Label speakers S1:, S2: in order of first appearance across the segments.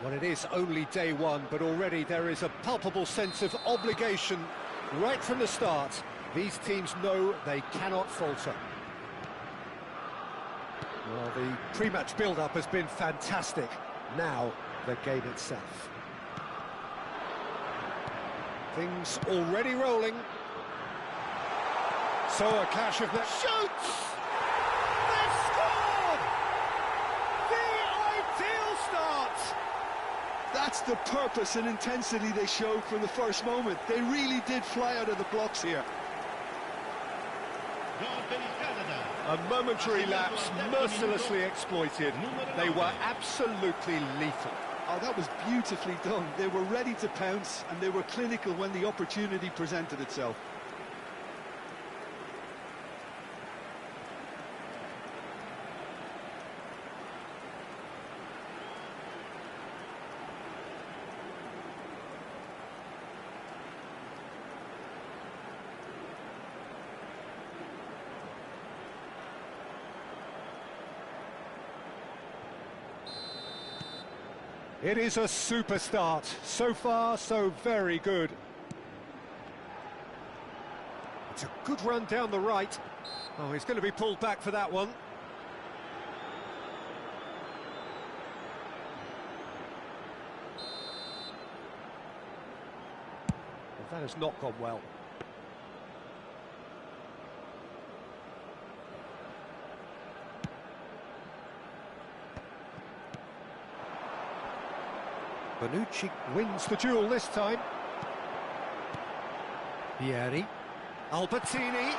S1: Well, it is only day one, but already there is a palpable sense of obligation right from the start. These teams know they cannot falter. Well, the pre-match build-up has been fantastic. Now, the game itself. Things already rolling. So a clash of... Shoots! They've scored! The ideal start!
S2: That's the purpose and intensity they showed from the first moment. They really did fly out of the blocks here.
S1: A momentary lapse, mercilessly exploited. They were absolutely lethal.
S2: Oh, that was beautifully done. They were ready to pounce, and they were clinical when the opportunity presented itself.
S1: It is a super start. So far, so very good. It's a good run down the right. Oh, he's going to be pulled back for that one. Well, that has not gone well. Bonucci wins the duel this time. Vieri. Albertini.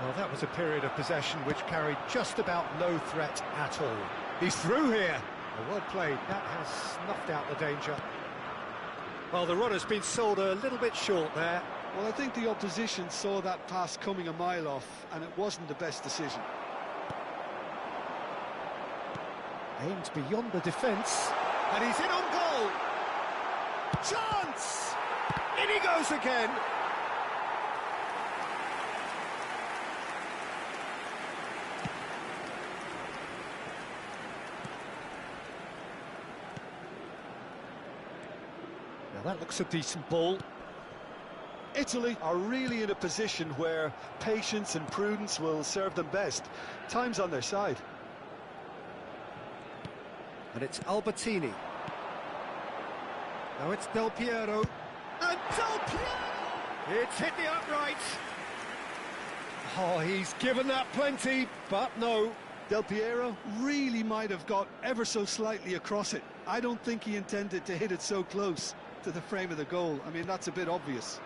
S1: Well, that was a period of possession which carried just about no threat at all. He's through here. Well played. That has snuffed out the danger. Well, the run has been sold a little bit short there.
S2: Well, I think the opposition saw that pass coming a mile off, and it wasn't the best decision.
S1: Aims beyond the defence, and he's in on goal! Chance! In he goes again! Now that looks a decent ball.
S2: Italy are really in a position where patience and prudence will serve them best. Time's on their side.
S1: And it's Albertini. Now it's Del Piero. And Del Piero! It's hit the upright. Oh, he's given that plenty, but no.
S2: Del Piero really might have got ever so slightly across it. I don't think he intended to hit it so close to the frame of the goal. I mean, that's a bit obvious.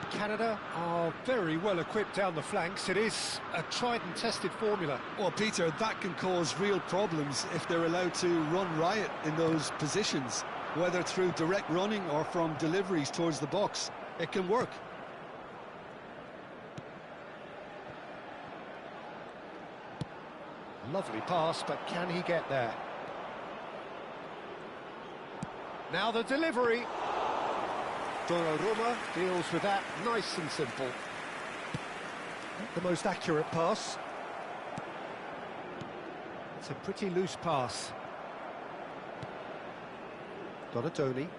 S1: Canada are very well equipped down the flanks. It is a tried and tested formula.
S2: Well, Peter, that can cause real problems if they're allowed to run riot in those positions, whether through direct running or from deliveries towards the box. It can work.
S1: Lovely pass, but can he get there? Now the delivery. Donnarumma deals with that nice and simple. Not the most accurate pass. It's a pretty loose pass. Donatoni.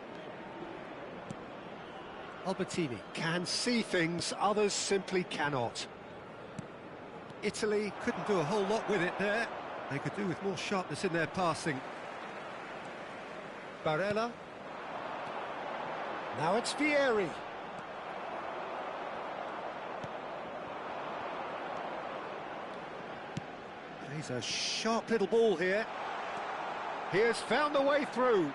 S1: Albertini can see things others simply cannot. Italy couldn't do a whole lot with it there. They could do with more sharpness in their passing. Barella. Now it's Vieri. He's a sharp little ball here. He has found a way through.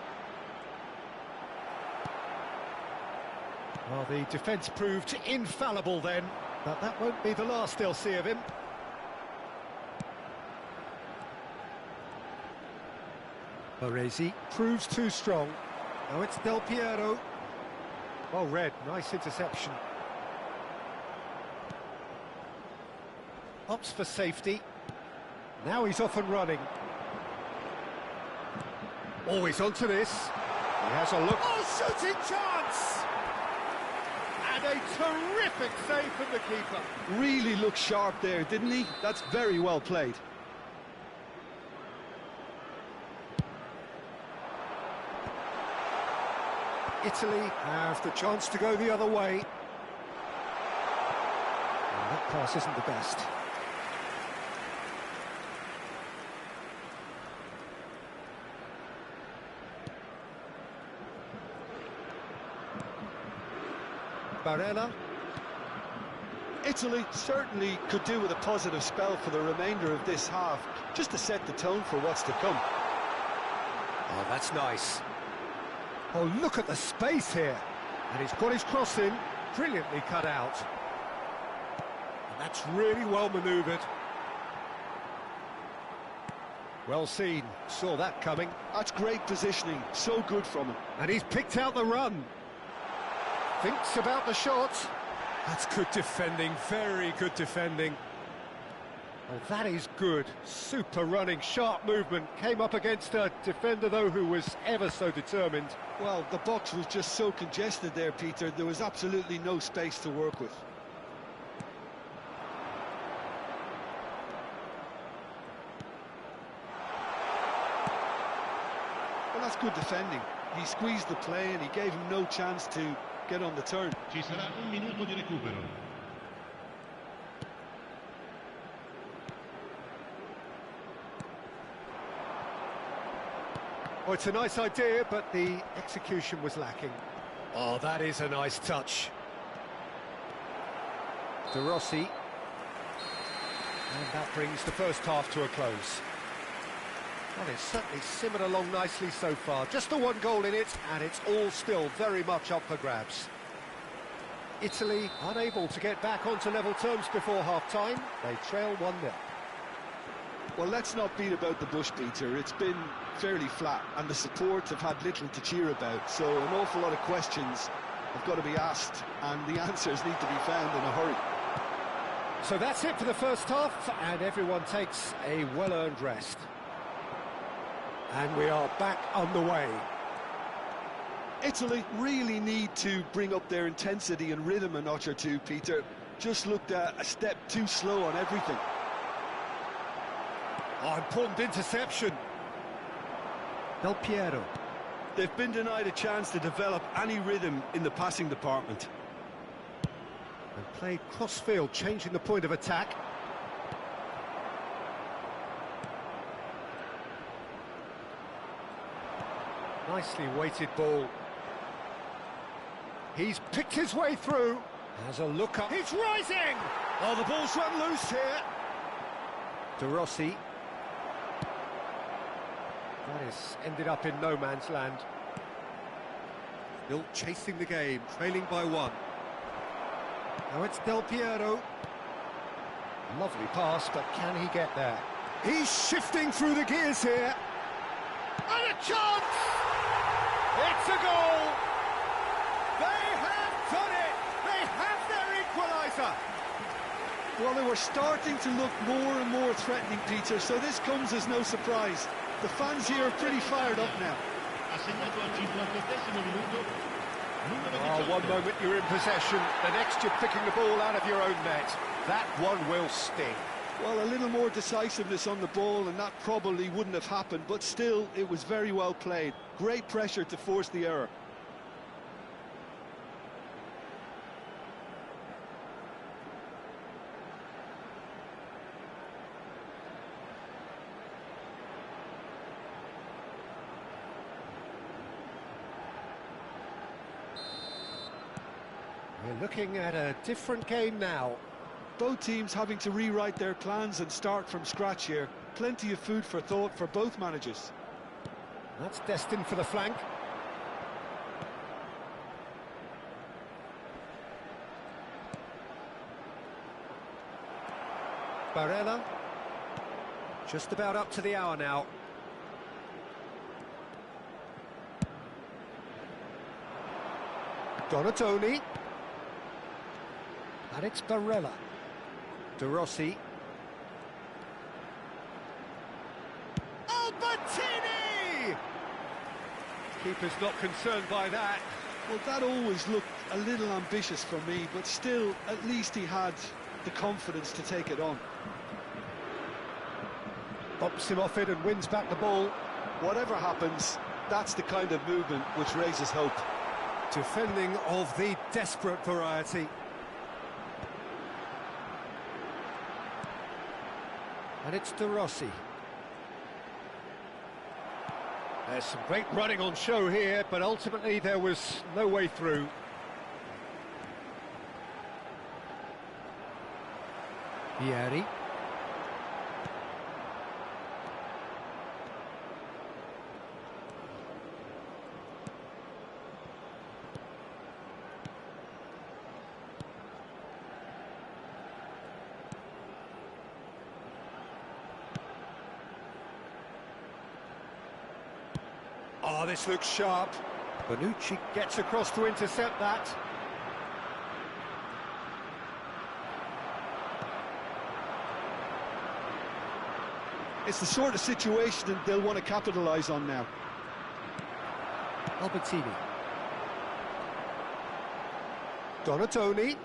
S1: Well, the defence proved infallible then, but that won't be the last they'll see of him. Baresi proves too strong. Now it's Del Piero. Well read, nice interception. Opts for safety. Now he's off and running. Always onto this. He has a look. Oh, shooting chance! And a terrific save from the keeper.
S2: Really looked sharp there, didn't he? That's very well played.
S1: Italy have the chance to go the other way. And that pass isn't the best. Barella.
S2: Italy certainly could do with a positive spell for the remainder of this half, just to set the tone for what's to come.
S1: Oh, that's nice. Oh, look at the space here. And he's got his cross in, brilliantly cut out. And that's really well manoeuvred. Well seen, saw that coming.
S2: That's great positioning, so good from him.
S1: And he's picked out the run. Thinks about the shot. That's good defending, very good defending. Oh, that is good. Super running, sharp movement. Came up against a defender, though, who was ever so determined.
S2: Well, the box was just so congested there, Peter. There was absolutely no space to work with. Well, that's good defending. He squeezed the play and he gave him no chance to get on the turn.
S3: Ci sarà un minuto di recupero.
S1: Oh, it's a nice idea, but the execution was lacking. Oh, that is a nice touch. De Rossi. And that brings the first half to a close. Well, it's certainly simmered along nicely so far. Just the one goal in it, and it's all still very much up for grabs. Italy unable to get back onto level terms before half-time. They trail 1-0.
S2: Well, let's not beat about the bush, Peter. It's been fairly flat, and the support have had little to cheer about. So an awful lot of questions have got to be asked, and the answers need to be found in a hurry.
S1: So that's it for the first half, and everyone takes a well-earned rest. And we are back underway.
S2: Italy really need to bring up their intensity and rhythm a notch or two, Peter. Just looked a step too slow on everything.
S1: Oh, important interception. Del Piero.
S2: They've been denied a chance to develop any rhythm in the passing department.
S1: And played cross-field, changing the point of attack. Nicely weighted ball. He's picked his way through. Has a look up. He's rising! Oh, the ball's run loose here. De Rossi. That has ended up in no man's land. Still chasing the game, trailing by 1. Now it's Del Piero. Lovely pass, but can he get there? He's shifting through the gears here. And a chance! It's a goal! They have done it! They have their equaliser!
S2: Well, they were starting to look more and more threatening, Peter, so this comes as no surprise. The fans here are pretty fired up now.
S1: Oh, one moment you're in possession, the next you're picking the ball out of your own net. That one will sting.
S2: Well, a little more decisiveness on the ball and that probably wouldn't have happened, but still, it was very well played. Great pressure to force the error.
S1: We're looking at a different game now.
S2: Both teams having to rewrite their plans and start from scratch here. Plenty of food for thought for both managers.
S1: That's destined for the flank. Barella. Just about up to the hour now. Donatoni. And it's Barella. De Rossi. Albertini! Keeper's not concerned by that.
S2: Well, that always looked a little ambitious for me, but still, at least he had the confidence to take it on.
S1: Bumps him off it and wins back the ball.
S2: Whatever happens, that's the kind of movement which raises hope.
S1: Defending of the desperate variety. And it's De Rossi. There's some great running on show here, but ultimately there was no way through. Vieri. Oh, this looks sharp. Bonucci gets across to intercept that.
S2: It's the sort of situation that they'll want to capitalise on now.
S1: Albertini. Donatoni.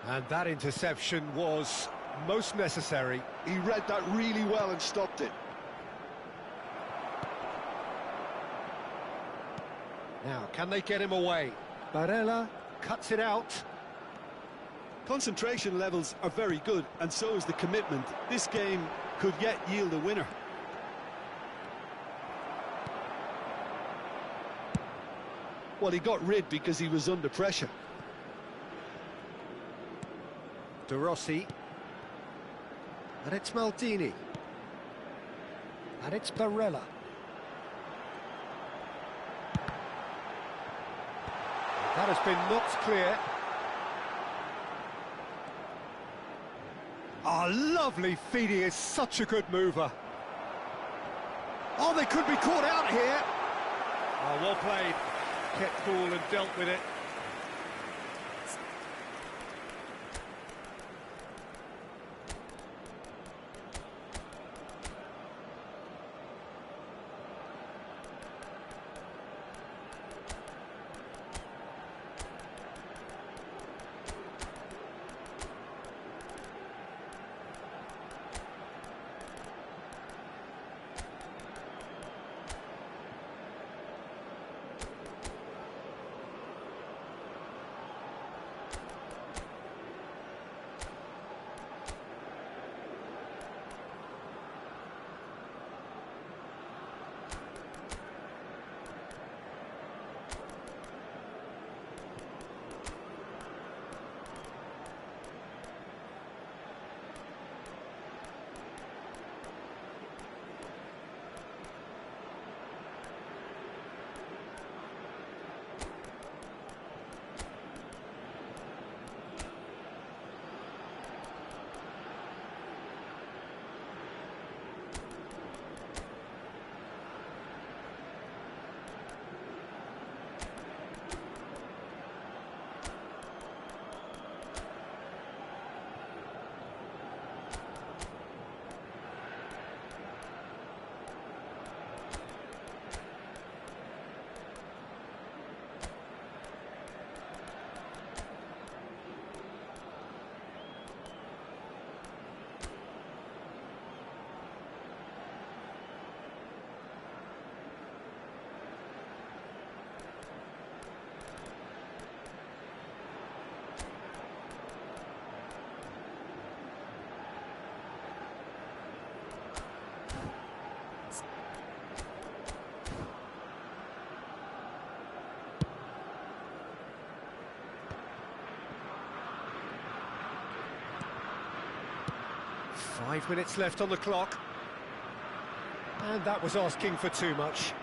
S1: And that interception was most necessary.
S2: He read that really well and stopped it.
S1: Now, can they get him away? Barella cuts it out.
S2: Concentration levels are very good, and so is the commitment. This game could yet yield a winner. Well, he got rid because he was under pressure.
S1: De Rossi. And it's Maldini. And it's Barella. That has been knocked clear. Oh, lovely feed. He is such a good mover. Oh, they could be caught out here. Oh, well played. Kept cool and dealt with it. Five minutes left on the clock. And that was asking for too much.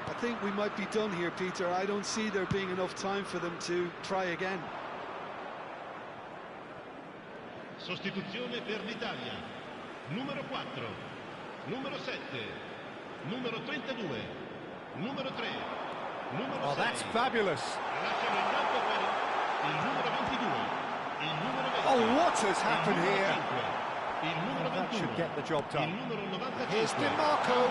S2: I think we might be done here, Peter. I don't see there being enough time for them to try again.
S3: Sostituzione per l'Italia. Numero 4, numero 7, numero 32, numero 3, numero 6.
S1: Oh, that's fabulous.
S3: Lasciano il campo per il numero 22.
S1: Oh, what has happened here?
S3: That
S1: should get the job done.
S3: Here's
S1: DiMarco.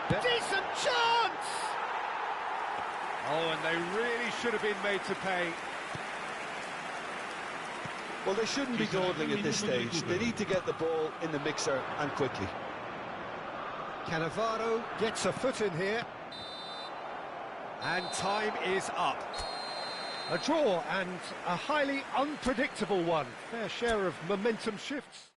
S1: Decent chance! Oh, and they really should have been made to pay.
S2: Well, they shouldn't be dawdling at this stage. They need to get the ball in the mixer and quickly.
S1: Cannavaro gets a foot in here. And time is up. A draw and a highly unpredictable one. Fair share of momentum shifts.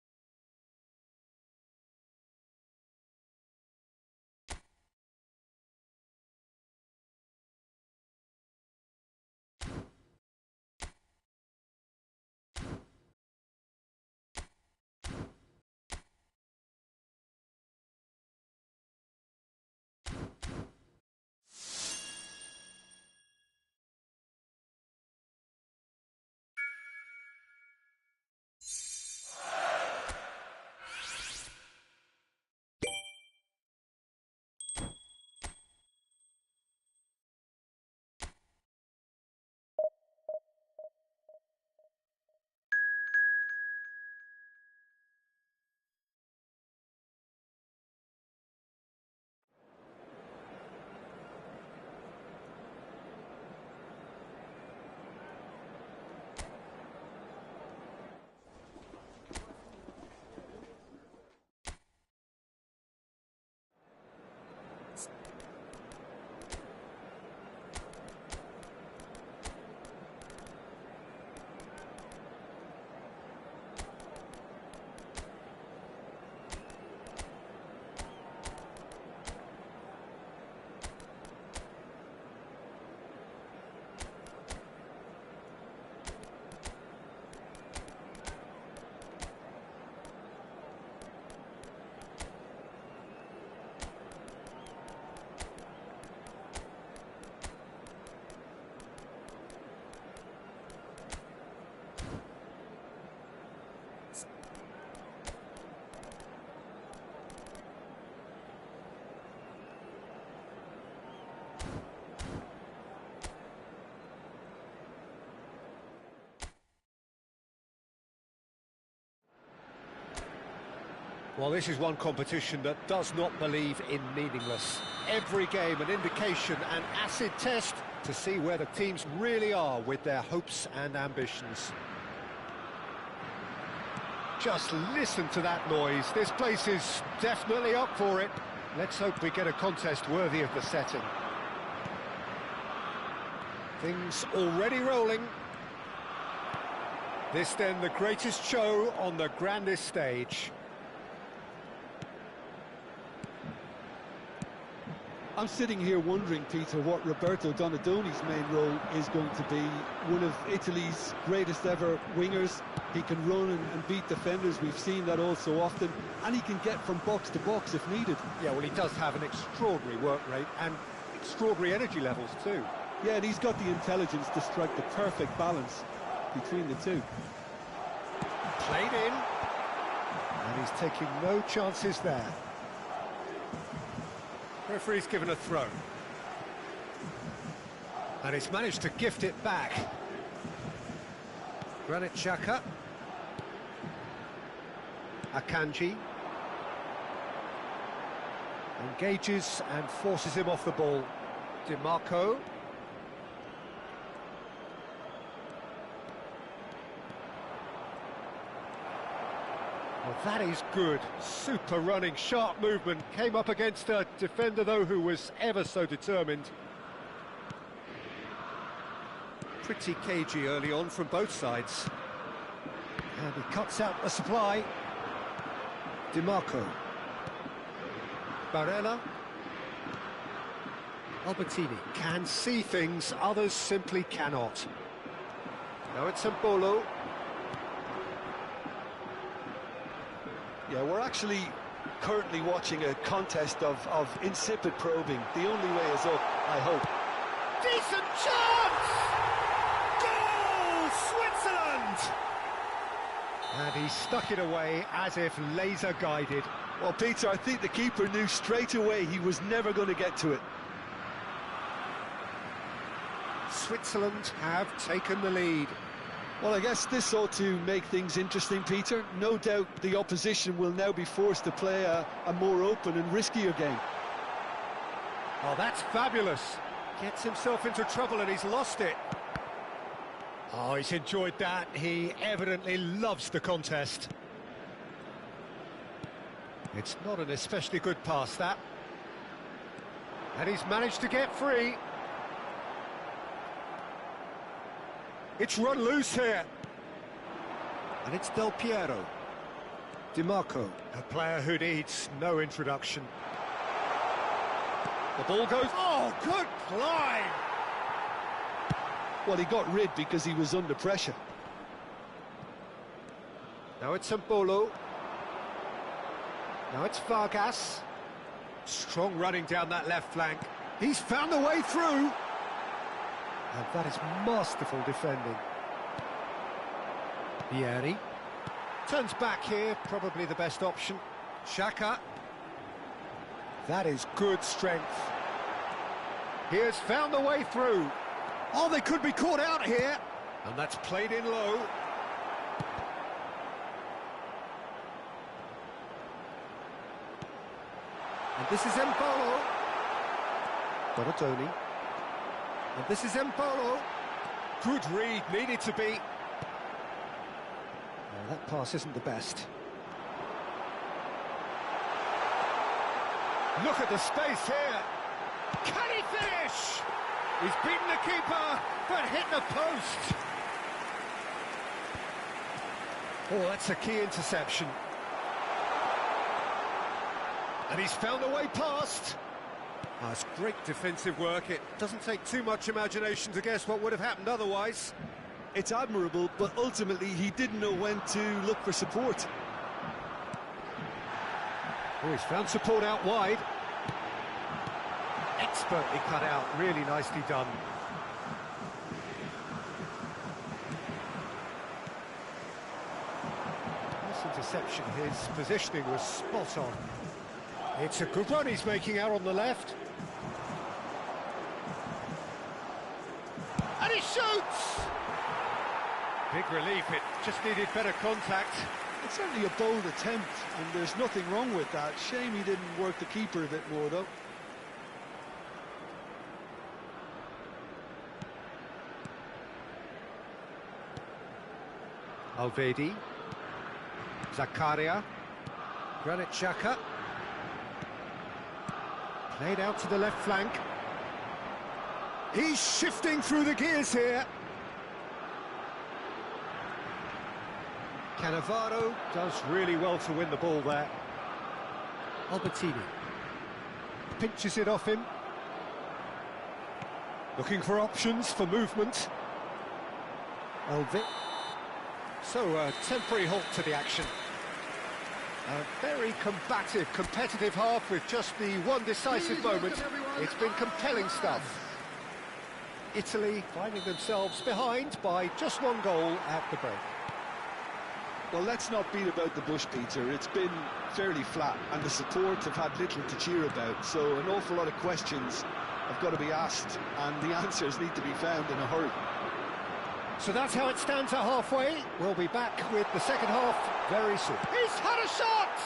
S1: Well, this is one competition that does not believe in meaningless. Every game an indication, an acid test to see where the teams really are with their hopes and ambitions. Just listen to that noise. This place is definitely up for it. Let's hope we get a contest worthy of the setting. Things already rolling. This then the greatest show on the grandest stage.
S2: I'm sitting here wondering, Peter, what Roberto Donadoni's main role is going to be. One of Italy's greatest ever wingers. He can run and beat defenders. We've seen that all so often. And he can get from box to box if needed.
S1: Yeah, well, he does have an extraordinary work rate and extraordinary energy levels too.
S2: Yeah, and he's got the intelligence to strike the perfect balance between the two.
S1: Played in. And he's taking no chances there. Referee's given a throw. And he's managed to gift it back. Granit Xhaka. Akanji. Engages and forces him off the ball. DiMarco. Well, that is good. Super running, sharp movement. Came up against a defender, though, who was ever so determined. Pretty cagey early on from both sides. And he cuts out the supply. DiMarco. Barella. Albertini can see things, others simply cannot. Now it's Mbolo.
S2: Yeah, we're actually currently watching a contest of insipid probing. The only way is up, I hope.
S1: Decent chance! Goal! Switzerland! And he stuck it away as if laser guided.
S2: Well, Peter, I think the keeper knew straight away he was never going to get to it.
S1: Switzerland have taken the lead.
S2: Well, I guess this ought to make things interesting, Peter. No doubt the opposition will now be forced to play a more open and riskier game.
S1: Oh, that's fabulous. Gets himself into trouble and he's lost it. Oh, he's enjoyed that. He evidently loves the contest. It's not an especially good pass, that. And he's managed to get free. It's run loose here. And it's Del Piero. DiMarco, a player who needs no introduction. The ball goes... Oh, good climb!
S2: Well, he got rid because he was under pressure.
S1: Now it's Mbolo. Now it's Vargas. Strong running down that left flank. He's found a way through. And that is masterful defending. Vieri. Turns back here, probably the best option. Xhaka. That is good strength. He has found a way through. Oh, they could be caught out here. And that's played in low. And this is Mbolo. Donatoni. And this is Mbolo. Good read, needed to be. Well, that pass isn't the best. Look at the space here. Can he finish? He's beaten the keeper, but hit the post. Oh, that's a key interception. And he's found a way past. Oh, it's great defensive work. It doesn't take too much imagination to guess what would have happened otherwise.
S2: It's admirable, but ultimately he didn't know when to look for support.
S1: Oh, he's found support out wide. Expertly cut out, really nicely done. This interception, his positioning was spot on. It's a good run he's making out on the left. And he shoots! Big relief, it just needed better contact.
S2: It's certainly a bold attempt, and there's nothing wrong with that. Shame he didn't work the keeper a bit more, though.
S1: Alvedi, Zakaria, Granit Xhaka, played out to the left flank. He's shifting through the gears here. Cannavaro does really well to win the ball there. Albertini pinches it off him. Looking for options for movement. Alvedi. So, a temporary halt to the action. A very combative, competitive half with just the one decisive moment. It's been compelling stuff. Italy finding themselves behind by just one goal at the break.
S2: Well, let's not beat about the bush, Peter. It's been fairly flat, and the support have had little to cheer about. So an awful lot of questions have got to be asked, and the answers need to be found in a hurry.
S1: So that's how it stands at halfway. We'll be back with the second half very soon. He's had a shot!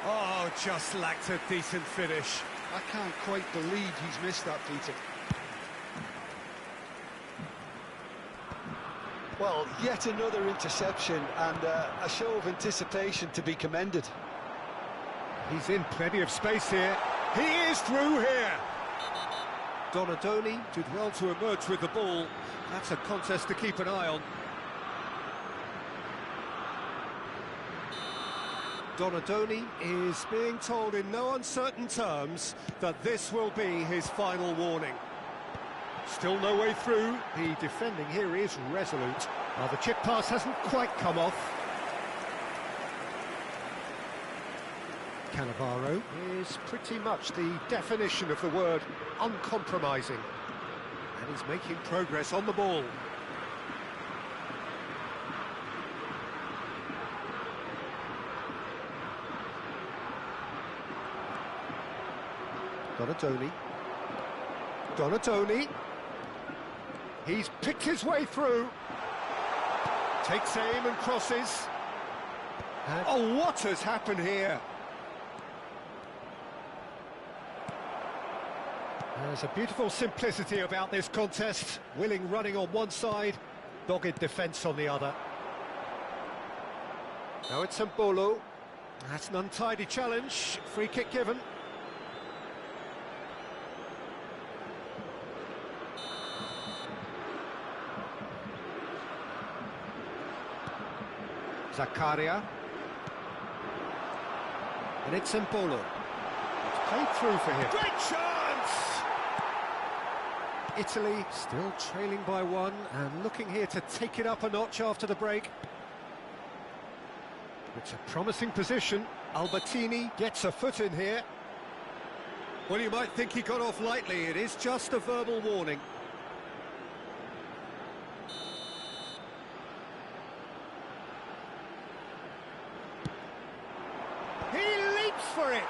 S1: Oh, just lacked a decent finish.
S2: I can't quite believe he's missed that, Peter. Well, yet another interception, and a show of anticipation to be commended.
S1: He's in plenty of space here. He is through here. Donadoni did well to emerge with the ball. That's a contest to keep an eye on. Donadoni is being told in no uncertain terms that this will be his final warning. Still no way through. The defending here is resolute. Well, the chip pass hasn't quite come off. Cannavaro is pretty much the definition of the word uncompromising. And he's making progress on the ball. Donadoni. He's picked his way through. Takes aim and crosses. And oh, what has happened here? There's a beautiful simplicity about this contest. Willing running on one side, dogged defence on the other. Now it's Mbolo. That's an untidy challenge. Free kick given. Zakaria. And it's Mbolo. It's played through for him. Great chance! Italy still trailing by one and looking here to take it up a notch after the break. It's a promising position. Albertini gets a foot in here. Well, you might think he got off lightly. It is just a verbal warning. He leaps for it!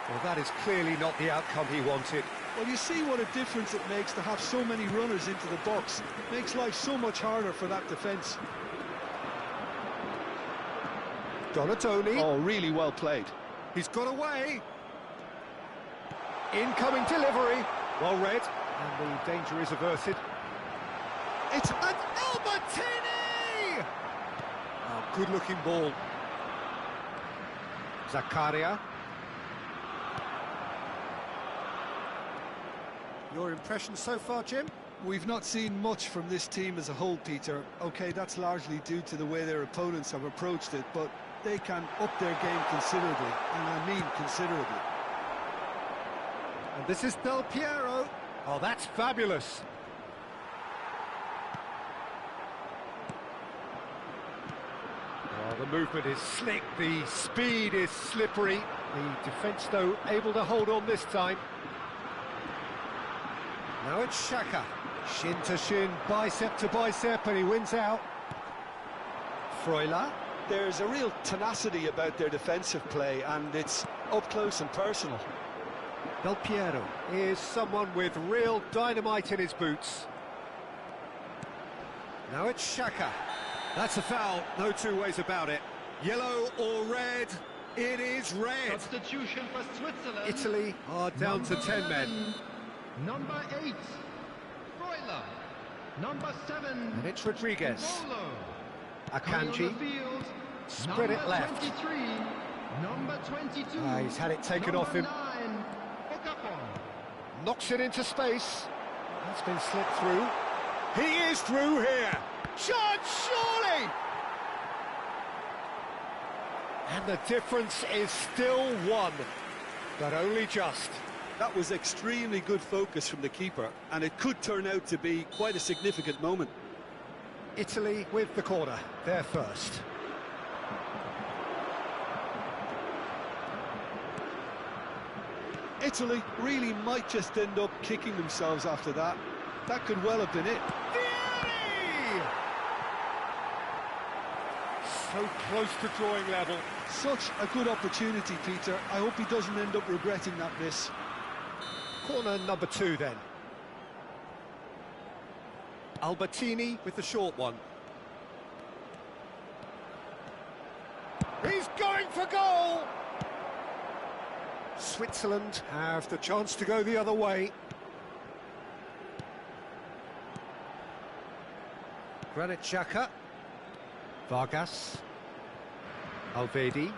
S1: Well, that is clearly not the outcome he wanted.
S2: Well, you see what a difference it makes to have so many runners into the box. It makes life so much harder for that defence.
S1: Donadoni.
S2: Oh, really well played.
S1: He's got away. Incoming delivery. Well read. And the danger is averted. It's an Albertini! Oh, good-looking ball. Zakaria. Your impression so far, Jim?
S2: We've not seen much from this team as a whole, Peter. OK, that's largely due to the way their opponents have approached it, but they can up their game considerably, and I mean considerably.
S1: And this is Del Piero. Oh, that's fabulous. Oh, the movement is slick, the speed is slippery. The defence, though, able to hold on this time. Now it's Xhaka. Shin to shin, bicep to bicep, and he wins out. Freuler.
S2: There's a real tenacity about their defensive play, and it's up close and personal.
S1: Del Piero is someone with real dynamite in his boots. Now it's Xhaka. That's a foul, no two ways about it. Yellow or red? It is red.
S3: Substitution for Switzerland.
S1: Italy are down to 10 men.
S3: Number 8, Freuler. Number 7,
S1: And it's Rodriguez.
S3: Bolo.
S1: Akanji. Spread it left.
S3: 23, number 22.
S1: He's had it taken off him.
S3: 9, Okafor.
S1: Knocks it into space. That's been slipped through. He is through here. Chance, surely! And the difference is still one, but only just.
S2: That was extremely good focus from the keeper, and it could turn out to be quite a significant moment.
S1: Italy with the corner, they're first.
S2: Italy really might just end up kicking themselves after that. That could well have been it.
S1: Vieri! So close to drawing level.
S2: Such a good opportunity, Peter. I hope he doesn't end up regretting that miss.
S1: Corner number 2 then. Albertini with the short one. He's going for goal! Switzerland have the chance to go the other way. Granit Xhaka. Vargas. Alvedi.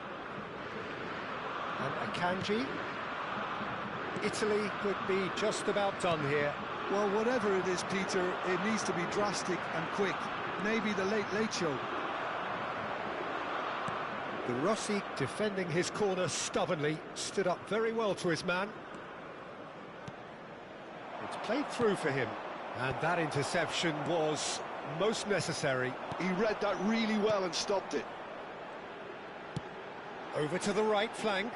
S1: And Akanji. Italy could be just about done here.
S2: Well, whatever it is, Peter, it needs to be drastic and quick. Maybe the late show.
S1: De Rossi, defending his corner stubbornly, stood up very well to his man. It's played through for him, and that interception was most necessary.
S2: He read that really well and stopped it.
S1: Over to the right flank.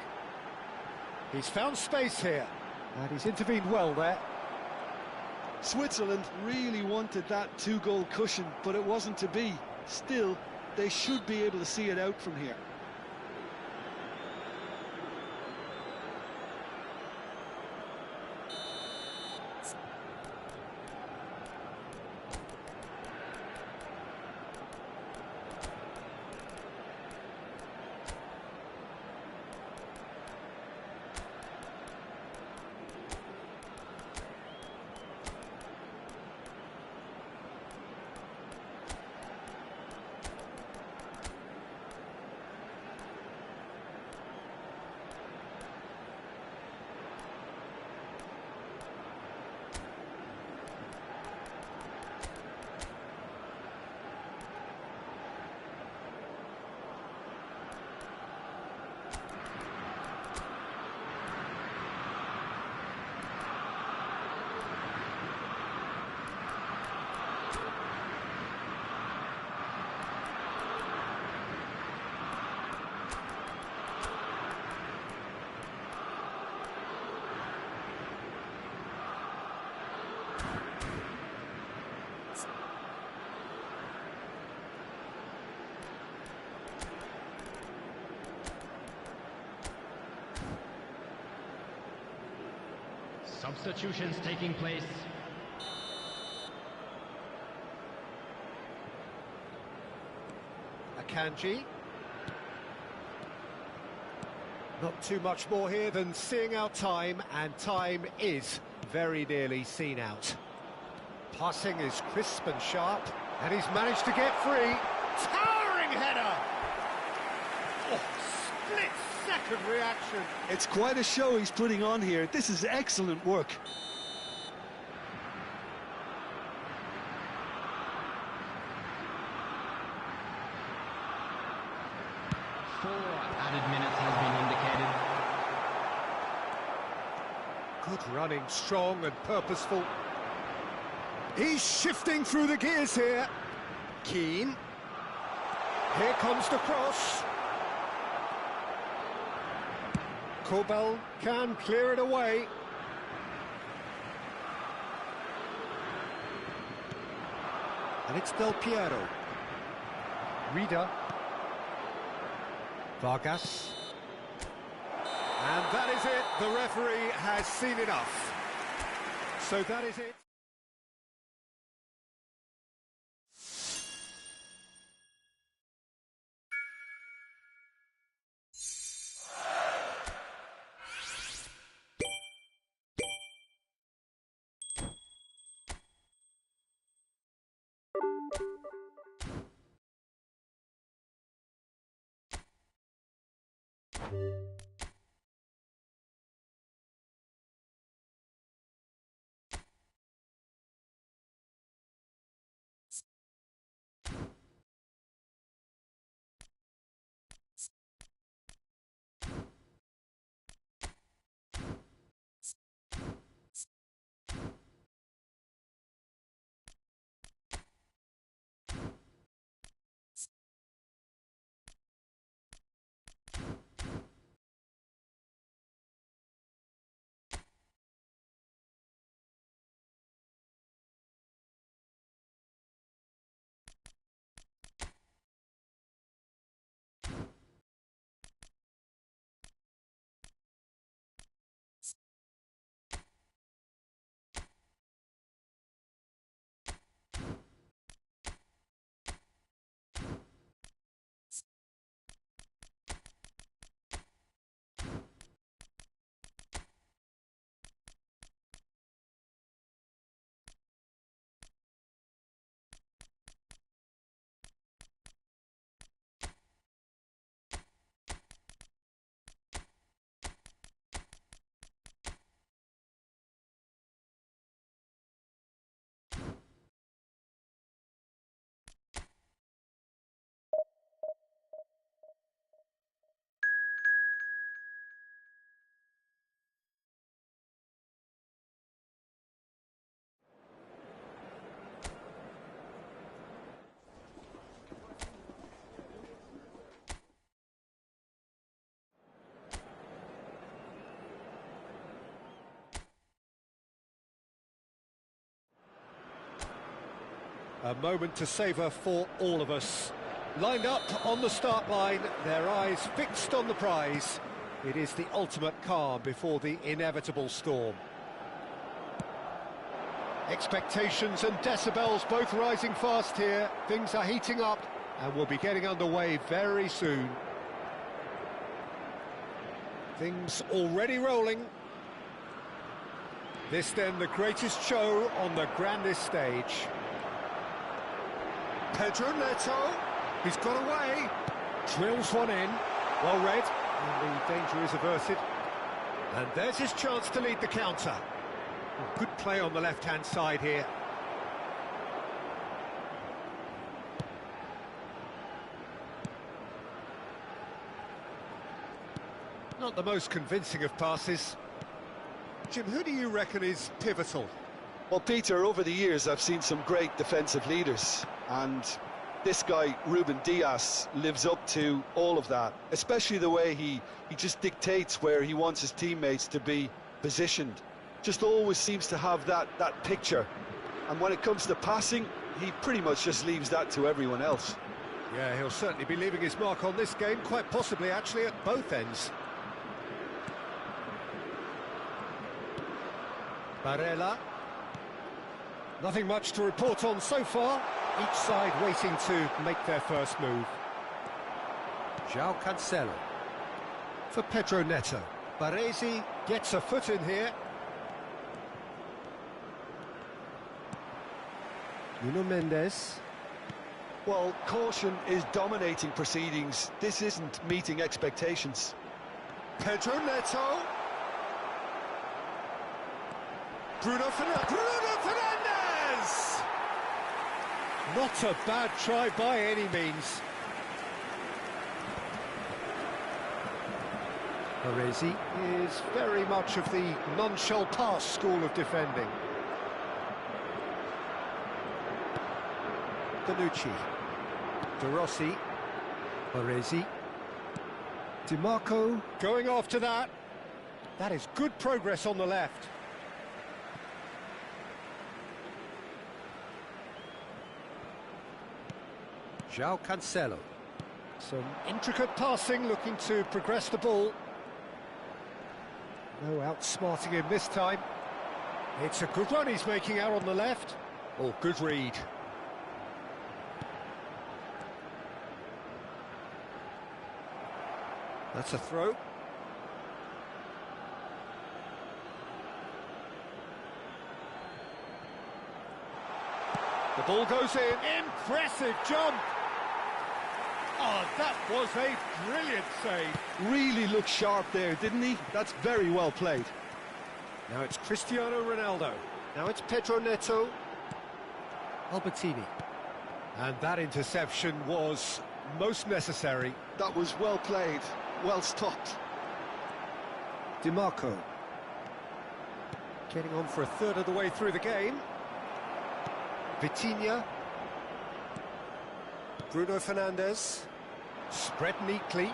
S1: He's found space here, and he's intervened well there.
S2: Switzerland really wanted that two-goal cushion, but it wasn't to be. Still, they should be able to see it out from here.
S3: Substitutions taking place.
S1: Akanji. Not too much more here than seeing out time, and time is very nearly seen out. Passing is crisp and sharp, and he's managed to get free. Towering header! Oh, split-second reaction.
S2: It's quite a show he's putting on here. This is excellent work.
S3: Added minutes has been indicated.
S1: Good running, strong and purposeful. He's shifting through the gears here. Keane. Here comes the cross. Kobel can clear it away. And it's Del Piero. Rida. Vargas. And that is it. The referee has seen enough. So that is it. A moment to savour for all of us. Lined up on the start line, their eyes fixed on the prize. It is the ultimate calm before the inevitable storm. Expectations and decibels both rising fast here. Things are heating up and we'll be getting underway very soon. Things already rolling. This then the greatest show on the grandest stage. Pedro Neto, he's got away, drills one in, well read, and the danger is averted. And there's his chance to lead the counter. Good play on the left-hand side here. Not the most convincing of passes. Jim, who do you reckon is pivotal?
S2: Well, Peter, over the years I've seen some great defensive leaders, and this guy, Ruben Dias, lives up to all of that, especially the way he just dictates where he wants his teammates to be positioned. Just always seems to have that picture, and when it comes to passing, he pretty much just leaves that to everyone else.
S1: Yeah, he'll certainly be leaving his mark on this game, quite possibly actually at both ends. Barella. Nothing much to report on so far. Each side waiting to make their first move. João Cancelo. For Pedro Neto. Baresi gets a foot in here. Nuno Mendes.
S2: Well, caution is dominating proceedings. This isn't meeting expectations.
S1: Pedro Neto. Bruno Fernandes! Not a bad try by any means. Baresi is very much of the none-shall-pass school of defending. Danucci. De Rossi. Baresi. Di Marco going after that. That is good progress on the left. João Cancelo. Some intricate passing, looking to progress the ball. No outsmarting him this time. It's a good run he's making out on the left. Oh, good read. That's a throw. The ball goes in. Impressive jump. Oh, that was a brilliant save.
S2: Really looked sharp there, didn't he? That's very well played.
S1: Now it's Cristiano Ronaldo. Now it's Pedro Neto. Albertini. And that interception was most necessary.
S2: That was well played, well stopped.
S1: DiMarco. Getting on for a third of the way through the game. Vitinha. Bruno Fernandes. Spread neatly.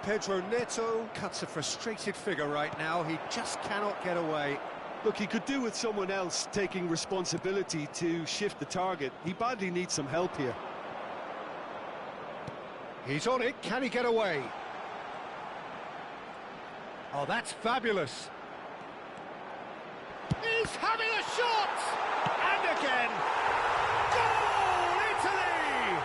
S1: Pedro Neto cuts a frustrated figure right now. He just cannot get away.
S2: Look, he could do with someone else taking responsibility to shift the target. He badly needs some help here.
S1: He's on it. Can he get away? Oh, that's fabulous. He's having a shot! And again! Goal, Italy!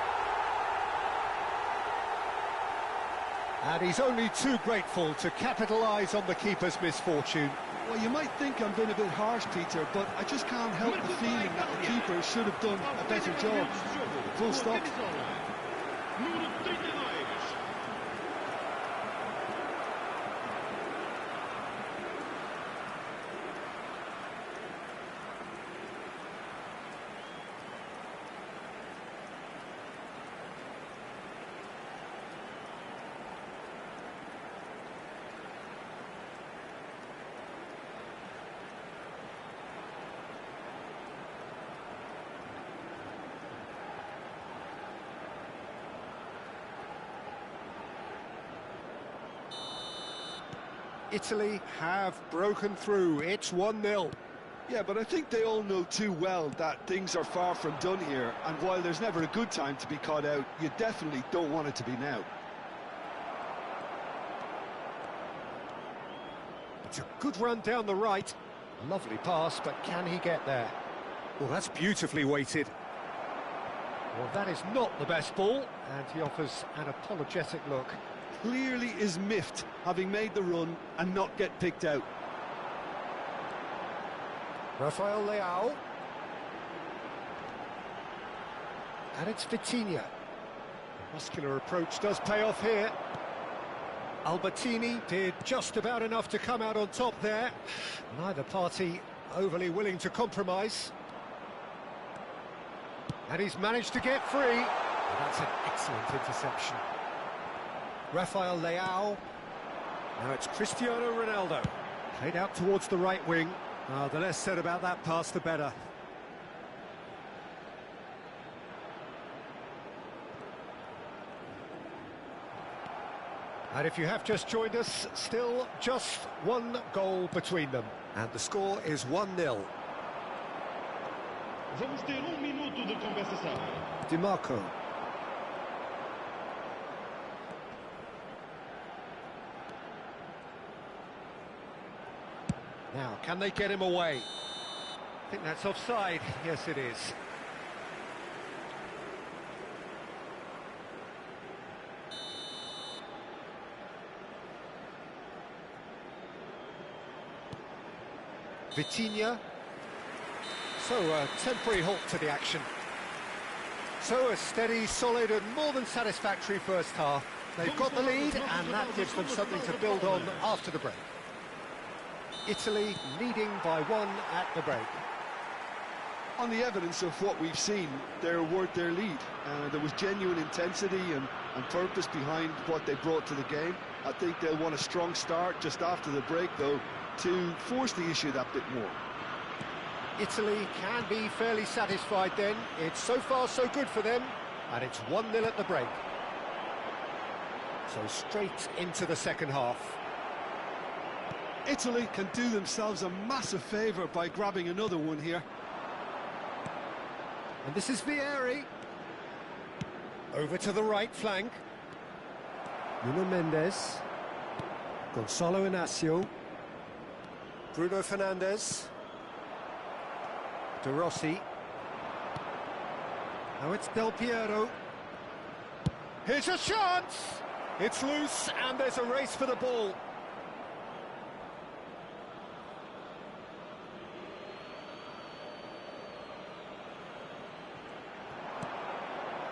S1: And he's only too grateful to capitalise on the keeper's misfortune.
S2: Well, you might think I'm being a bit harsh, Peter, but I just can't help the feeling that the keeper should have done a better job. Full stop.
S3: Número 32.
S1: Italy have broken through. It's 1-0.
S2: Yeah, but I think they all know too well that things are far from done here, and while there's never a good time to be caught out, you definitely don't want it to be now.
S1: It's a good run down the right. A lovely pass, but can he get there? Well, that's beautifully weighted. Well, that is not the best ball, and he offers an apologetic look.
S2: Clearly is miffed, having made the run and not get picked out.
S1: Rafael Leao. And it's Vitinha. Muscular approach does pay off here. Albertini did just about enough to come out on top there. Neither party overly willing to compromise. And he's managed to get free. And that's an excellent interception. Rafael Leao. Now it's Cristiano Ronaldo. Played out towards the right wing. The less said about that pass, the better. And if you have just joined us, still just one goal between them. And the score is 1-0.
S3: Vamos ter minuto de compensação.
S1: DiMarco. Now, can they get him away? I think that's offside. Yes, it is. Vitinha. So, a temporary halt to the action. So, a steady, solid and more than satisfactory first half. They've got the lead and that gives them something to build on after the break. Italy leading by 1 at the break.
S2: On the evidence of what we've seen, they're worth their lead. There was genuine intensity and purpose behind what they brought to the game. I think they'll want a strong start just after the break, though, to force the issue that bit more.
S1: Italy can be fairly satisfied then. It's so far so good for them, and it's 1-0 at the break. So straight into the second half.
S2: Italy can do themselves a massive favour by grabbing another one here.
S1: And this is Vieri. Over to the right flank. Nuno Mendes. Gonzalo Inacio. Bruno Fernandes. De Rossi. Now it's Del Piero. Here's a chance! It's loose and there's a race for the ball.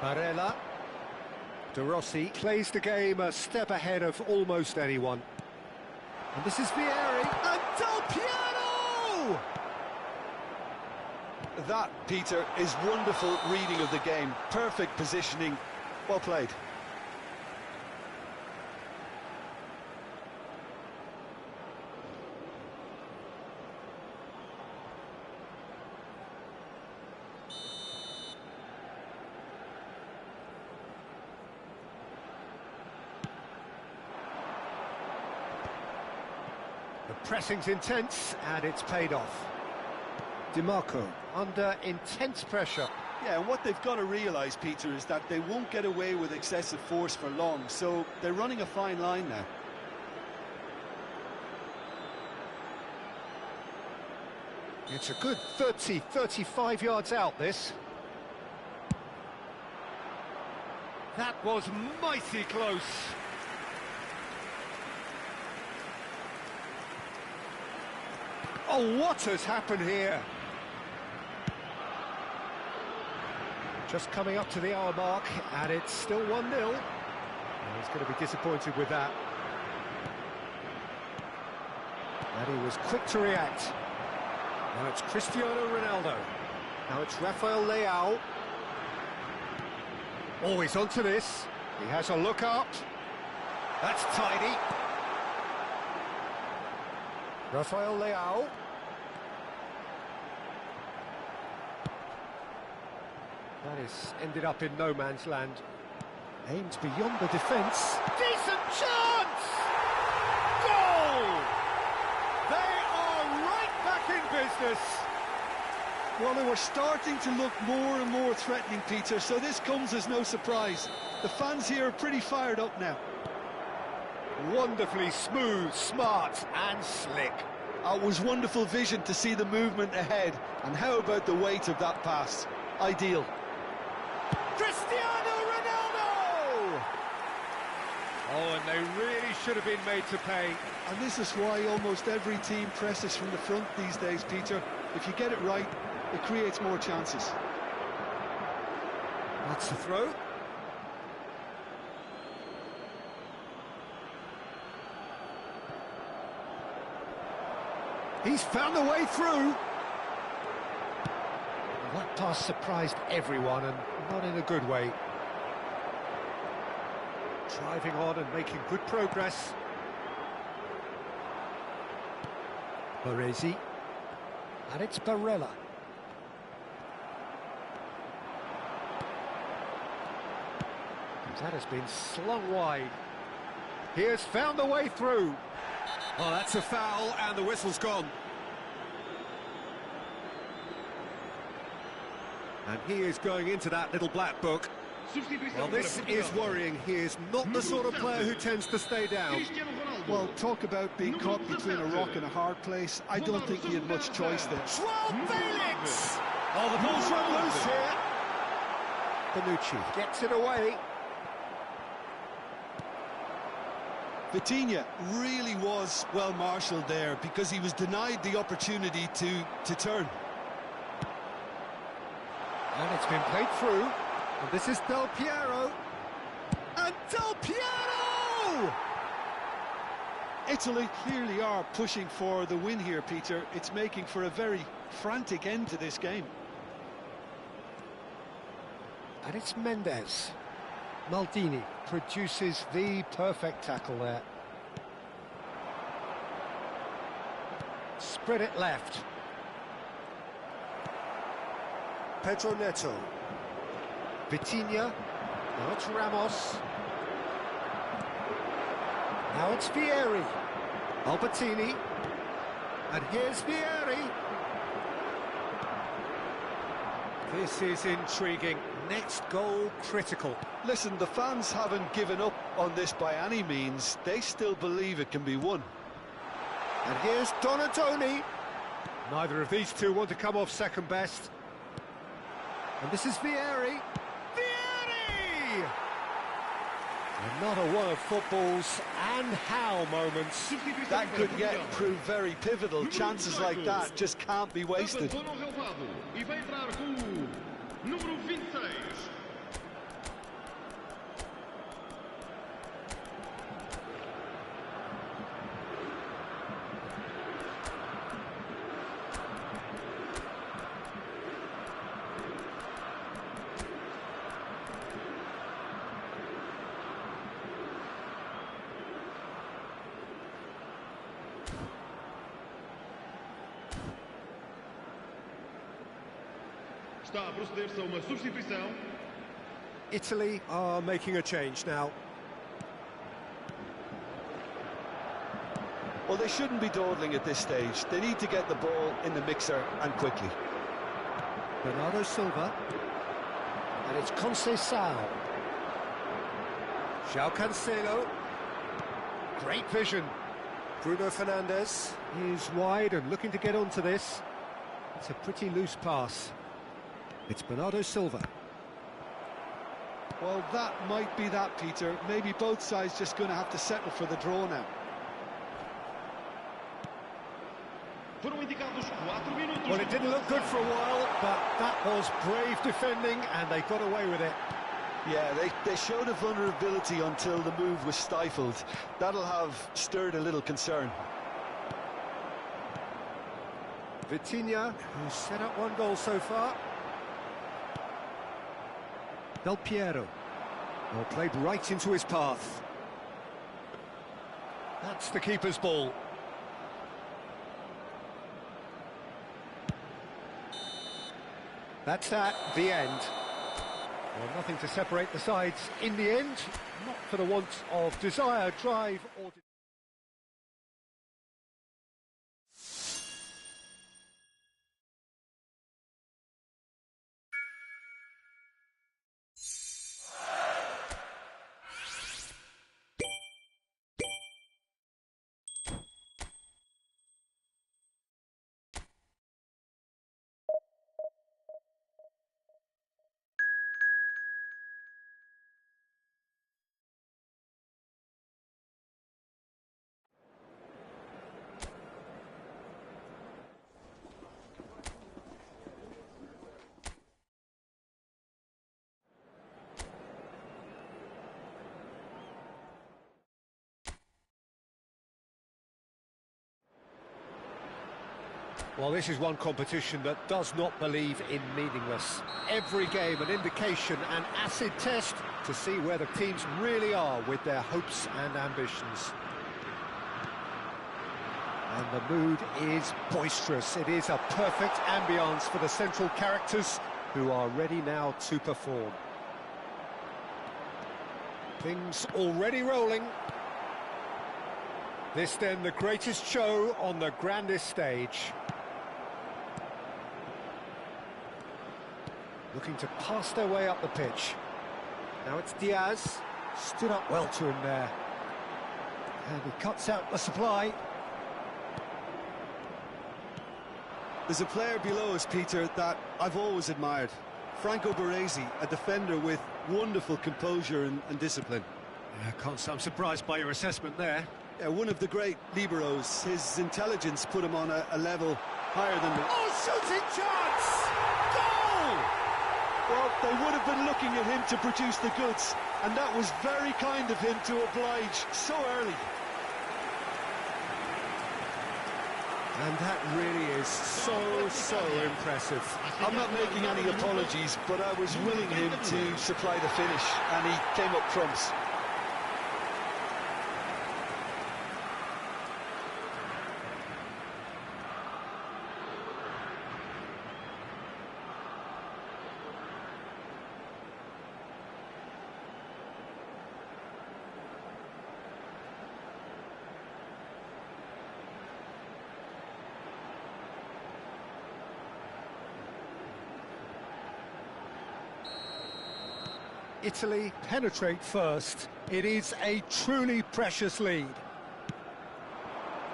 S1: Barella. De Rossi plays the game a step ahead of almost anyone. And this is Vieri, and Del Piero!
S2: That, Peter, is wonderful reading of the game. Perfect positioning. Well played.
S1: The pressing's intense, and it's paid off. DiMarco under intense pressure.
S2: Yeah, and what they've got to realise, Peter, is that they won't get away with excessive force for long, so they're running a fine line now.
S1: It's a good 30, 35 yards out, this. That was mighty close. Oh, what has happened here? Just coming up to the hour mark, and it's still 1-0. He's going to be disappointed with that. And he was quick to react. Now it's Cristiano Ronaldo. Now it's Rafael Leao. Always onto this. He has a look up. That's tidy. Rafael Leao. That is ended up in no man's land. Aimed beyond the defence. Decent chance! Goal! They are right back in business.
S2: Well, they were starting to look more and more threatening, Peter, so this comes as no surprise. The fans here are pretty fired up now.
S1: Wonderfully smooth, smart and slick.
S2: It was wonderful vision to see the movement ahead. And how about the weight of that pass? Ideal.
S1: Cristiano Ronaldo! Oh, and they really should have been made to pay.
S2: And this is why almost every team presses from the front these days, Peter. If you get it right, it creates more chances.
S1: That's the throw. He's found a way through. That pass surprised everyone, and not in a good way. Driving on and making good progress. Baresi. And it's Barella. That has been slung wide. He has found the way through. Oh, that's a foul, and the whistle's gone. And he is going into that little black book. Well, this is worrying. He is not the sort of player who tends to stay down.
S2: Well, talk about being caught between a rock and a hard place. I don't think he had much choice there.
S1: Felix! Oh, the ball's run loose here. Bonucci gets it away.
S2: Vitinha really was well marshalled there because he was denied the opportunity to turn.
S1: And it's been played through. And this is Del Piero. And Del Piero!
S2: Italy clearly are pushing for the win here, Peter. It's making for a very frantic end to this game.
S1: And it's Mendes. Maldini produces the perfect tackle there. Spread it left. Pedro Neto. Vitinha. Now it's Ramos. Now it's Vieri. Albertini. And here's Vieri. This is intriguing. Next goal critical.
S2: Listen, the fans haven't given up on this by any means. They still believe it can be won.
S1: And here's Donatoni. Neither of these two want to come off second best. And this is Vieri. Vieri! Another one of football's and how moments.
S2: That could yet prove very pivotal. Chances like that just can't be wasted.
S3: Está a proceder-se a uma substituição.
S1: Italy are making a change now.
S2: Well, they shouldn't be dawdling at this stage. They need to get the ball in the mixer and quickly.
S1: Bernardo Silva. And it's Conceição. João Cancelo. Great vision. Bruno Fernandes is wide and looking to get onto this. It's a pretty loose pass. It's Bernardo Silva.
S2: Well, that might be that, Peter. Maybe both sides just going to have to settle for the draw now.
S3: Foram indicados 4 minutos.
S1: Well, it didn't look good for a while, but that was brave defending and they got away with it.
S2: Yeah, they showed a vulnerability until the move was stifled. That'll have stirred a little concern.
S1: Vitinha, who's set up one goal so far. Del Piero. Well, played right into his path. That's the keeper's ball. That's that, the end. Well, nothing to separate the sides in the end, not for the want of desire, drive or... Well, this is one competition that does not believe in meaningless. Every game an indication, an acid test to see where the teams really are with their hopes and ambitions. And the mood is boisterous. It is a perfect ambience for the central characters who are ready now to perform. Things already rolling. This then the greatest show on the grandest stage. Looking to pass their way up the pitch. Now it's Diaz. Stood up well to him there. And he cuts out the supply.
S2: There's a player below us, Peter, that I've always admired. Franco Baresi, a defender with wonderful composure and discipline.
S1: I'm surprised by your assessment there.
S2: Yeah, one of the great liberos. His intelligence put him on a level higher than the...
S1: Oh, shooting chance! Goal!
S2: Well, they would have been looking at him to produce the goods, and that was very kind of him to oblige so early.
S1: And that really is so impressive.
S2: I'm not making any apologies, but I was willing him to supply the finish, and he came up trumps.
S1: Italy penetrate first. It is a truly precious lead.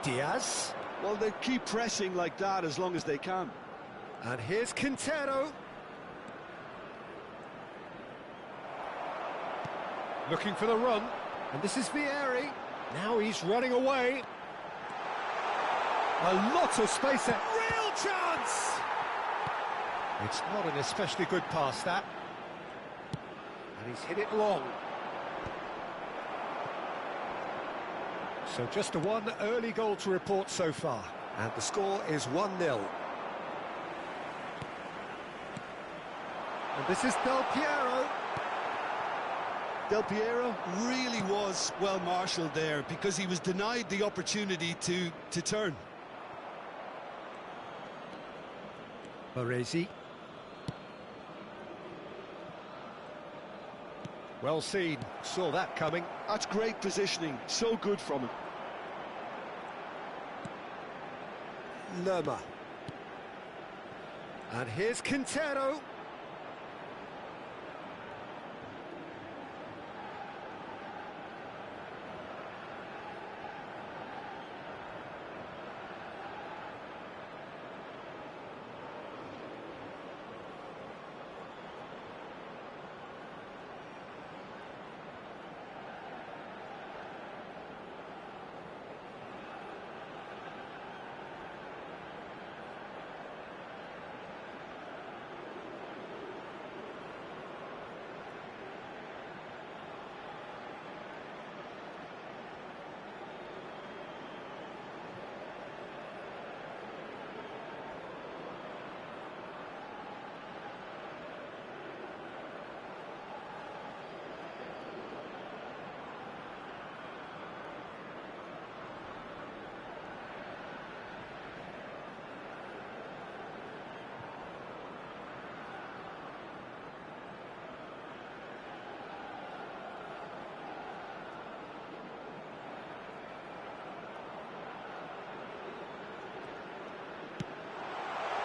S1: Diaz.
S2: Well, they keep pressing like that as long as they can.
S1: And here's Quintero. Looking for the run. And this is Vieri. Now he's running away. A lot of space there. Real chance! It's not an especially good pass, that. And he's hit it long. So just a one early goal to report so far. And the score is 1-0. And this is Del Piero.
S2: Del Piero really was well marshalled there because he was denied the opportunity to turn.
S1: Well seen, saw that coming.
S2: That's great positioning, so good from him.
S1: Lerma. And here's Quintero.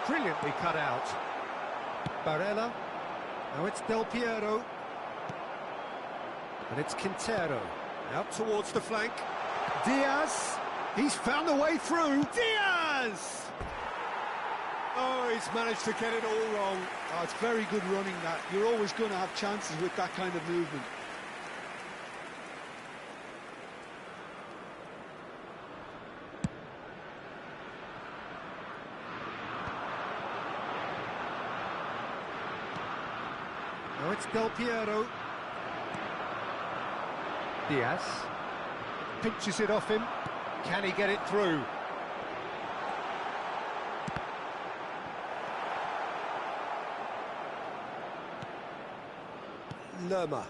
S1: Brilliantly cut out. Barella. Now it's Del Piero. And it's Quintero. Out towards the flank. Diaz. He's found a way through. Diaz! Oh, he's managed to get it all wrong.
S2: Oh, it's very good running, that. You're always going to have chances with that kind of movement.
S1: Now it's Del Piero. Diaz pinches it off him. Can he get it through? Lerma.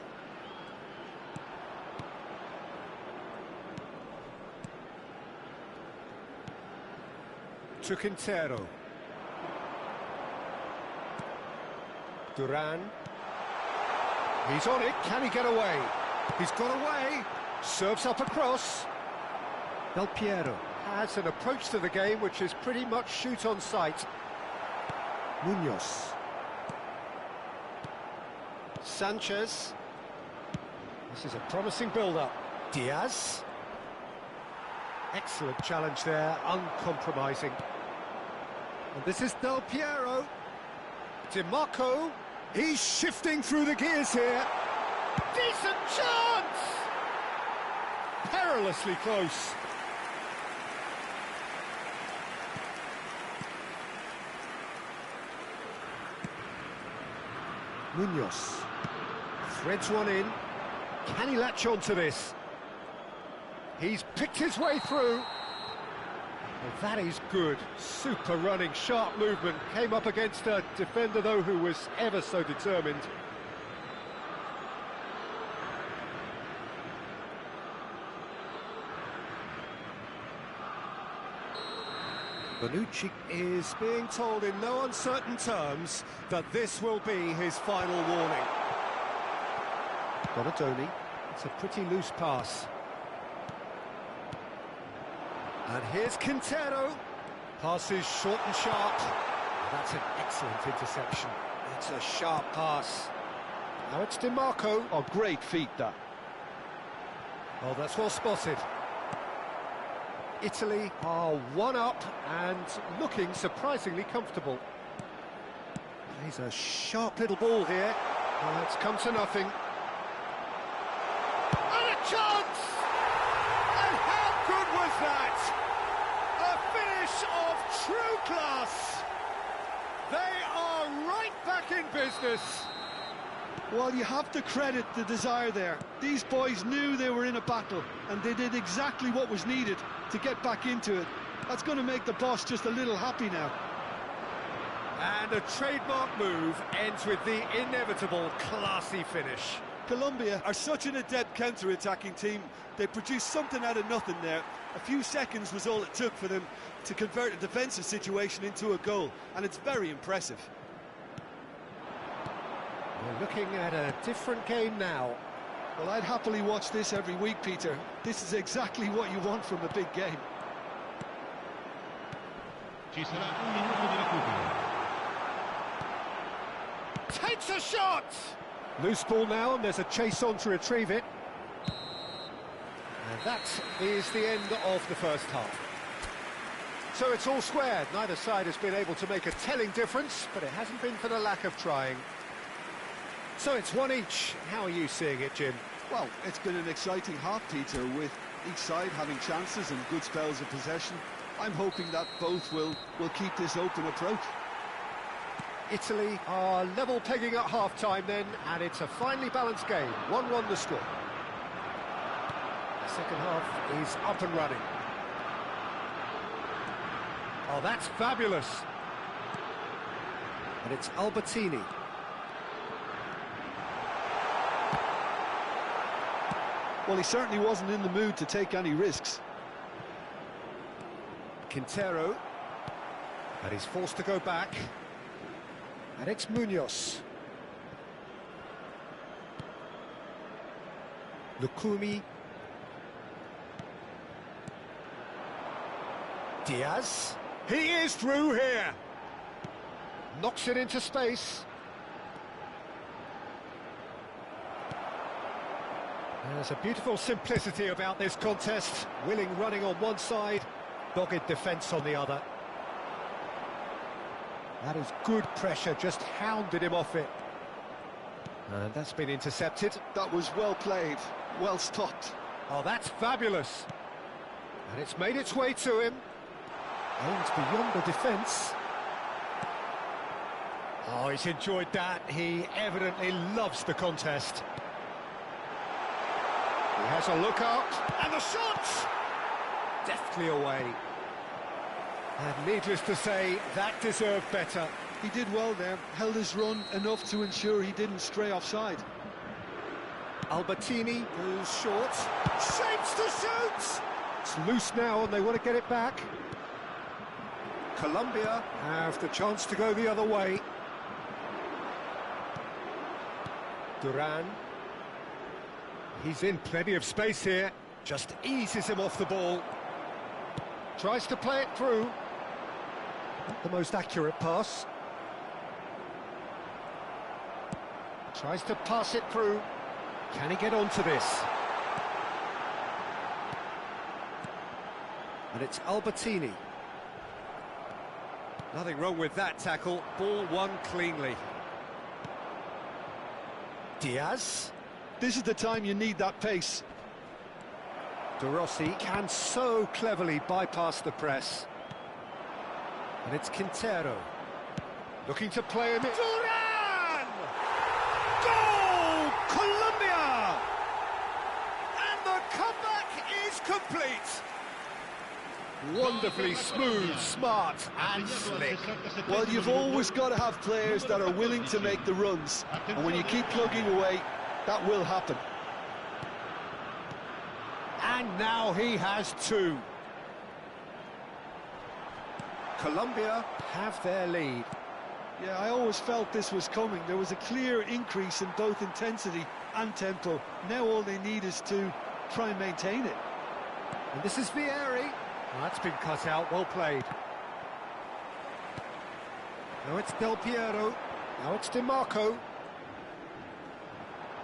S1: To Quintero. Duran. He's on it, can he get away? He's got away, serves up across. Del Piero has an approach to the game which is pretty much shoot on sight. Munoz. Sanchez. This is a promising build-up. Diaz. Excellent challenge there, uncompromising. And this is Del Piero. DiMarco. He's shifting through the gears here. Decent chance! Perilously close. Munoz threads one in. Can he latch on to this? He's picked his way through. Well, that is good. Super running, sharp movement. Came up against a defender, though, who was ever so determined. Bonucci is being told in no uncertain terms that this will be his final warning. Donadoni, it's a pretty loose pass. And here's Quintero. Passes short and sharp. That's an excellent interception. It's a sharp pass. Now it's DiMarco.
S2: Oh, great feet, that.
S1: Oh, that's well spotted. Italy are one up and looking surprisingly comfortable. Plays a sharp little ball here. Oh, it's come to nothing. And a chance! And how good was that? A finish of true class. They are right back in business.
S2: Well, you have to credit the desire there. These boys knew they were in a battle, and they did exactly what was needed to get back into it. That's going to make the boss just a little happy now.
S1: And a trademark move ends with the inevitable classy finish.
S2: Colombia are such an adept counter-attacking team. They produced something out of nothing there. A few seconds was all it took for them to convert a defensive situation into a goal, and it's very impressive.
S1: We're looking at a different game now.
S2: Well, I'd happily watch this every week, Peter. This is exactly what you want from a big game.
S3: Ci sarà un minuto di recupero.
S1: Takes a shot! Loose ball now, and there's a chase on to retrieve it. And that is the end of the first half. So it's all squared. Neither side has been able to make a telling difference, but it hasn't been for the lack of trying. So it's one each. How are you seeing it, Jim?
S2: Well, it's been an exciting half, Peter, with each side having chances and good spells of possession. I'm hoping that both will keep this open approach.
S1: Italy are level pegging at half-time then, and it's a finely balanced game. 1-1 the score. The second half is up and running. Oh, that's fabulous. And it's Albertini.
S2: Well, he certainly wasn't in the mood to take any risks.
S1: Quintero. And he's forced to go back. And it's Munoz. Lukumi. Diaz. He is through here. Knocks it into space. There's a beautiful simplicity about this contest. Willing running on one side, dogged defence on the other. That is good pressure, just hounded him off it. And that's been intercepted.
S2: That was well played, well stopped.
S1: Oh, that's fabulous. And it's made its way to him. Aims beyond the defence. Oh, he's enjoyed that. He evidently loves the contest. He has a look out, and the shot! Deftly away. And needless to say, that deserved better.
S2: He did well there, held his run enough to ensure he didn't stray offside.
S1: Albertini goes short, shapes to shoot! It's loose now and they want to get it back. Colombia have the chance to go the other way. Duran. He's in plenty of space here, just eases him off the ball. Tries to play it through. Not the most accurate pass. Tries to pass it through. Can he get onto this? And it's Albertini. Nothing wrong with that tackle. Ball won cleanly. Diaz.
S2: This is the time you need that pace.
S1: De Rossi can so cleverly bypass the press. And it's Quintero. Looking to play him in. Duran! Goal! Colombia! And the comeback is complete. Wonderfully smooth, smart and slick.
S2: Well, you've always got to have players that are willing to make the runs. And when you keep plugging away, that will happen.
S1: And now he has two. Colombia have their lead.
S2: Yeah, I always felt this was coming. There was a clear increase in both intensity and tempo. Now all they need is to try and maintain it.
S1: And this is Vieri. Well, that's been cut out, well played. Now it's Del Piero. Now it's Di Marco.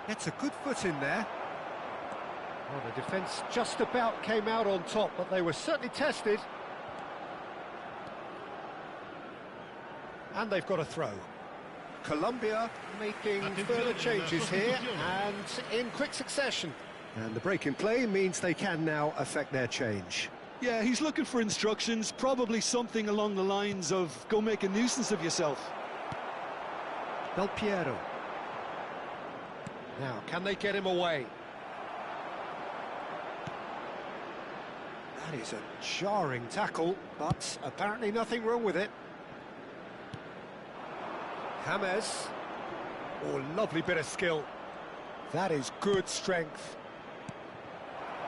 S1: Gets a good foot in there. Well, the defence just about came out on top, but they were certainly tested. And they've got a throw. Colombia making further changes here, and in quick succession. And the break in play means they can now affect their change.
S2: Yeah, he's looking for instructions, probably something along the lines of, go make a nuisance of yourself.
S1: Del Piero. Now, can they get him away? That is a jarring tackle, but apparently nothing wrong with it. James. Oh, lovely bit of skill. That is good strength.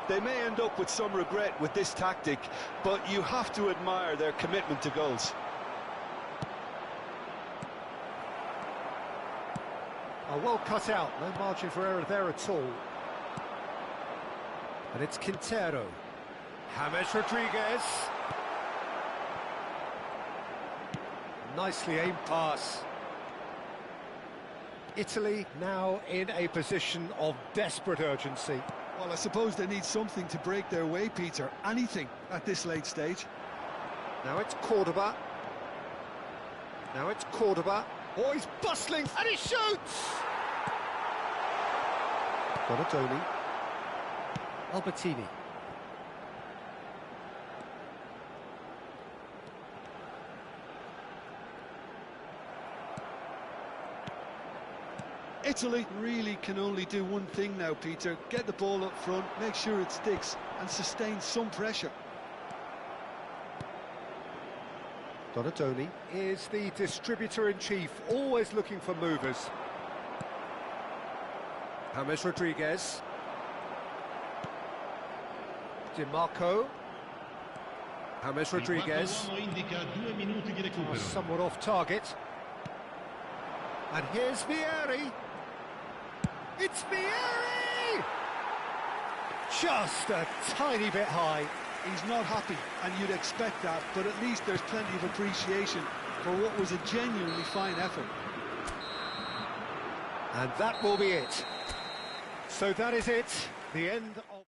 S2: They may end up with some regret with this tactic, but you have to admire their commitment to goals.
S1: Oh, well cut out, no margin for error there at all. And it's Quintero. James Rodriguez. Nicely aimed pass. Italy now in a position of desperate urgency.
S2: Well, I suppose they need something to break their way, Peter. Anything at this late stage.
S1: Now it's Cordoba. Now it's Cordoba. Oh, he's bustling, and he shoots! Donatoni. Albertini.
S2: Italy really can only do one thing now, Peter. Get the ball up front, make sure it sticks, and sustain some pressure.
S1: Donatoni is the distributor-in-chief, always looking for movers. James Rodriguez. Di Marco. James Rodriguez.
S3: Indica 2 minuti di recupero.
S1: Somewhat off target. And here's Vieri. It's Vieri! Just a tiny bit high.
S2: He's not happy, and you'd expect that, but at least there's plenty of appreciation for what was a genuinely fine effort.
S1: And that will be it. So that is it, the end of...